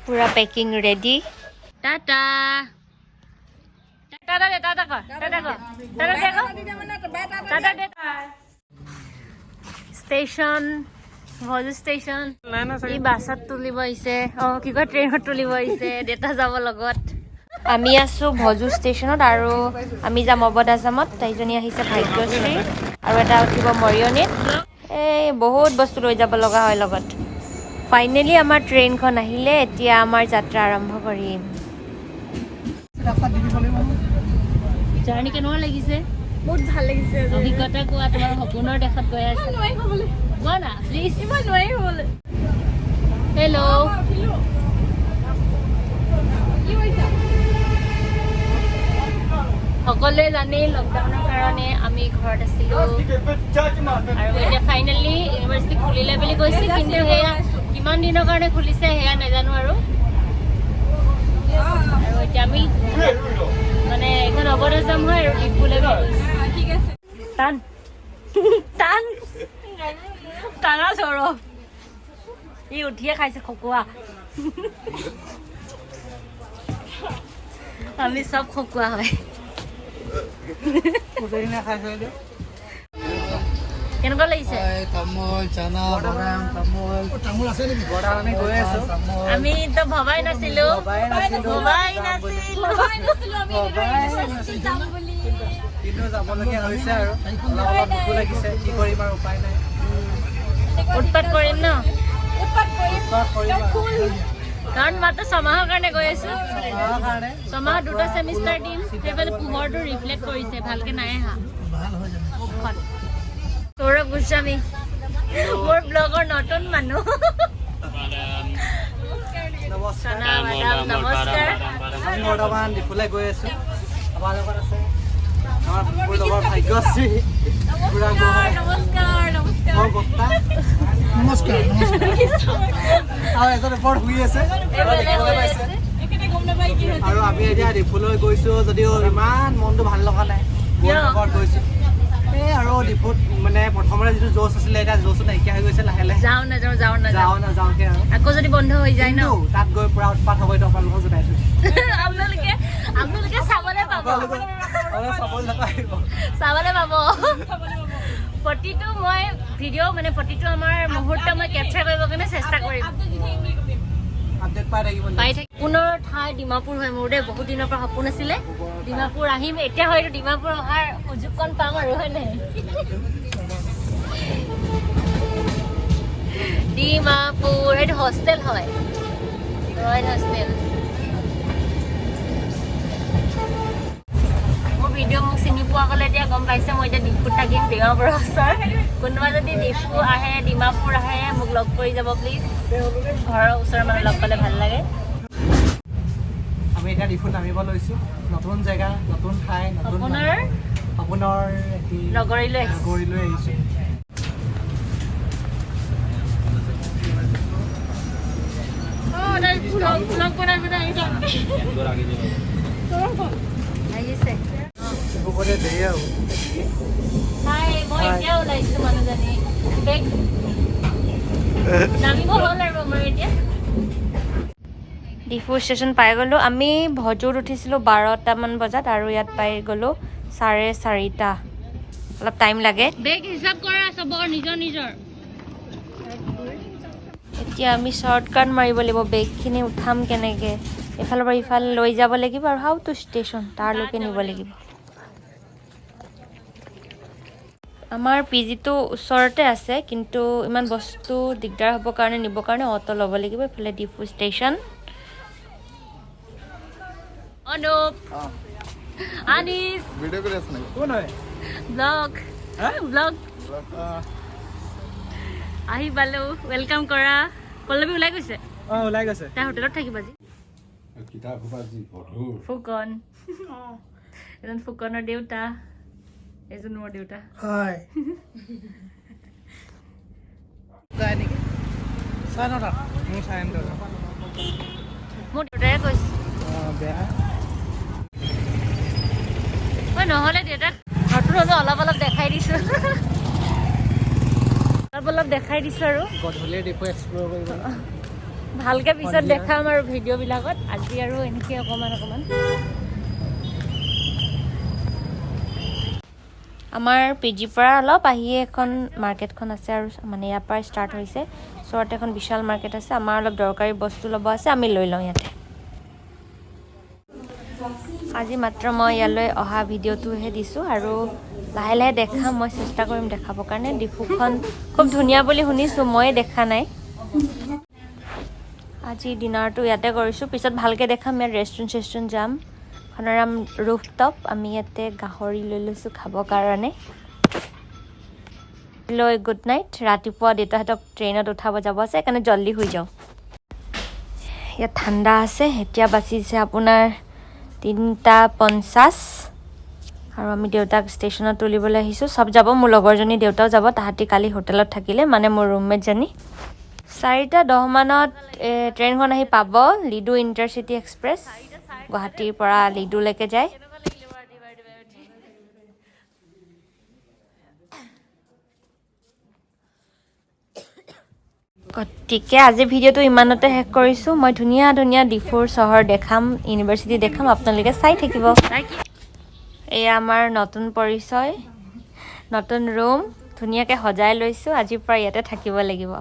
पूरा packing ready Tata Tata दे टाटा को टाटा को टाटा दे स्टेशन ভজ ষ্টেচন এই বাছত তুলিব আহিছে কি কয় ট্ৰেইনত তুলিব আহিছে দেউতা যাব লগত আমি আছো ভজু ষ্টেচনত আৰু আমি যাম অবদ আছামত তাইজনী আহিছে ভাগ্যশ্ৰী আৰু এটা উঠিব মৰিয়নিত এই বহুত বস্তু লৈ যাব লগা হয় লগত ফাইনেলি আমাৰ ট্ৰেইনখন আহিলে এতিয়া আমাৰ যাত্ৰা আৰম্ভ কৰিম জাৰ্ণি কেনেকুৱা লাগিছে বহুত ভাল লাগিছে অভিজ্ঞতা কোৱা তোমাৰ সপোনৰ দেশত গৈ আছে Mana, please. Iman no hay hole. Hello. সকলোৱে জানে লকডাউনৰ কাৰণে আমি ঘৰত আছিলো আৰু এতিয়া ফাইনেলি ইউনিভাৰ্চিটি খুলিলে বুলি কৈছে কিন্তু সেয়া কিমান দিনৰ কাৰণে খুলিছে সেয়া নাজানো আৰু এতিয়া আমি মানে এখন অবদ আছাম হয় আৰু ডিপুলে ঠিক আছে টান টান টানা চৰো ই উঠিয়ে খাইছে খকুৱা আমি সব খকুৱা হয় কেনেকুৱা লাগিছে তামোল চানা বাদাম তামোল আছে নেকি বড়া আমি গৈ আছো আমি তো ভবাই নাছিলো কিন্তু যাবলগীয়া হৈছে আৰু অলপ দুখ লাগিছে কি কৰিম আৰু উপায় নাই উৎপাত কৰিম ন কাৰণ মাত্ৰ ছমাহৰ কাৰণে গৈ আছো ছমাহ দুটা ছেমিষ্টাৰ দিম সেইফালে পোহৰটো ৰিফ্লেক্ট কৰিছে ভালকে নাই অহা সৌৰভ গোস্বামী মোৰ ব্লগৰ নতুন মানুহ নমস্কাৰ আমি বৰ্তমান ডিফুলে গৈ আছো আমাৰ লগত আছে আমাৰ লগৰ ভাগ্যশ্ৰী নমস্কাৰ আৰু আমি এতিয়া ডিফুলৈ গৈছো যদিও ইমান মনটো ভাল লগা নাই গৈছো এই আৰু ডিফুত মানে প্ৰথমতে যিটো জোচ আছিলে এতিয়া জোচটো নাইকিয়া হৈ গৈছে লাহে লাহে যাওঁকে আৰু আকৌ যদি বন্ধ হৈ যায় ন তাত গৈ পুৰা উৎপাত হ'ব এইটো আপোনালোকক জনাই থৈছো আপোনালোকে চাবলৈ পাব প্ৰতিটো মই ভিডিঅ' মানে প্ৰতিটো আমাৰ মুহূৰ্ত মই কেপচাৰ কৰিবৰ কাৰণে চেষ্টা কৰিম পুনৰ ঠাই ডিমাপুৰ হয় মোৰ দেই বহুত দিনৰ পৰা সপোন আছিলে ডিমাপুৰ আহিম এতিয়া হয়তো ডিমাপুৰ অহাৰ সুযোগকণ পাম আৰু হয় নাই ডিমাপুৰ এইটো হোষ্টেল হয় ৰয়েল হোষ্টেল ভিডিঅ' মোক চিনি পোৱা গ'লে এতিয়া গম পাইছে মই এতিয়া ডিফুত থাকিম ডিমাপুৰৰ ওচৰ কোনোবা যদি ডিফু আহে ডিমাপুৰ আহে মোক লগ কৰি যাব প্লিজ ঘৰৰ ওচৰৰ মানুহ লগ পালে ভাল লাগে আমি এতিয়া ডিফুত নামিব লৈছোঁ নতুন জেগা নতুন ঠাই আপোনাৰ লগৰীলৈ আহিছোঁ আহিছে মই এতিয়া ওলাইছো মানুহজনী ডিফু ষ্টেচন পাই গ'লোঁ আমি ভজুত উঠিছিলোঁ 12টামান বজাত আৰু ইয়াত পাই গ'লোঁ 4:30 অলপ টাইম লাগে বেগ হিচাপ কৰা চবৰ নিজৰ এতিয়া আমি শ্বৰ্টকাট মাৰিব লাগিব বেগখিনি উঠাম কেনেকৈ এফালৰ পৰা ইফালে লৈ যাব লাগিব আৰু হাউ টু ষ্টেচন তাৰলৈকে নিব লাগিব আমাৰ পিজিটো ওচৰতে আছে কিন্তু ইমান বস্তু দিগদাৰ হ'ব কাৰণে নিবৰ কাৰণে অটো ল'ব লাগিব এইফালে ডিফু ষ্টেচন অনুপ আনিছ ভিডিঅ' কৰি আছে নেকি কোন হয় ব্লগ আহি পালো ৱেলকাম কৰা পল্লৱী ওলাই গৈছে তাৰ হোটেলত থাকিব আজি ফুকন এজন ফুকনৰ দেউতা এজন মোৰ দেউতা হয় মোৰ দেউতাই কৈছে মই নহ'লে দেউতাক নতুন অলপ দেখাই দিছোঁ অলপ দেখাই দিছোঁ আৰু গধূলি ডিপু এক্সপ্ল'ৰ কৰিব ভালকে পিছত দেখাম আৰু ভিডিঅ' বিলাকত আজি আৰু এনেকৈ অকণমান আমাৰ পিজিৰ পৰা অলপ আহিয়ে এখন মাৰ্কেটখন আছে আৰু মানে ইয়াৰ পৰা ষ্টাৰ্ট হৈছে ওচৰতে এখন বিশাল মাৰ্কেট আছে আমাৰ অলপ দৰকাৰী বস্তু ল'ব আছে আমি লৈ লওঁ ইয়াতে আজি মাত্ৰ মই ইয়ালৈ অহা ভিডিঅ'টোহে দিছোঁ আৰু লাহে লাহে দেখাম মই চেষ্টা কৰিম দেখাবৰ কাৰণে ডিফুখন খুব ধুনীয়া বুলি শুনিছোঁ মই দেখা নাই আজি ডিনাৰটো ইয়াতে কৰিছোঁ পিছত ভালকৈ দেখাম ইয়াত ৰেষ্টুৰেণ্ট যাম খনাৰাম ৰুফটপ আমি ইয়াতে গাহৰি লৈ লৈছোঁ খাবৰ কাৰণে লৈ গুড নাইট ৰাতিপুৱা দেউতাহঁতক ট্ৰেইনত উঠাব যাব আছে সেইকাৰণে জল্দি শুই যাওঁ ইয়াত ঠাণ্ডা আছে এতিয়া বাচিছে আপোনাৰ 3:50 আৰু আমি দেউতাক ষ্টেচনত তুলিবলৈ আহিছোঁ চব যাব মোৰ লগৰজনী দেউতাও যাব তাহাঁতি কালি হোটেলত থাকিলে মানে মোৰ ৰুমমেটজনী 4:10 মানত ট্ৰেইনখন আহি পাব লিডু ইণ্টাৰচিটি এক্সপ্ৰেছ গুৱাহাটীৰ পৰা লিডুলৈকে যায় গতিকে আজি ভিডিঅ'টো ইমানতে শেষ কৰিছোঁ মই ধুনীয়া ধুনীয়া ডিফুৰ চহৰ দেখাম ইউনিভাৰ্চিটি দেখাম আপোনালোকে চাই থাকিব এয়া আমাৰ নতুন পৰিচয় নতুন ৰুম ধুনীয়াকৈ সজাই লৈছোঁ আজিৰ পৰা ইয়াতে থাকিব লাগিব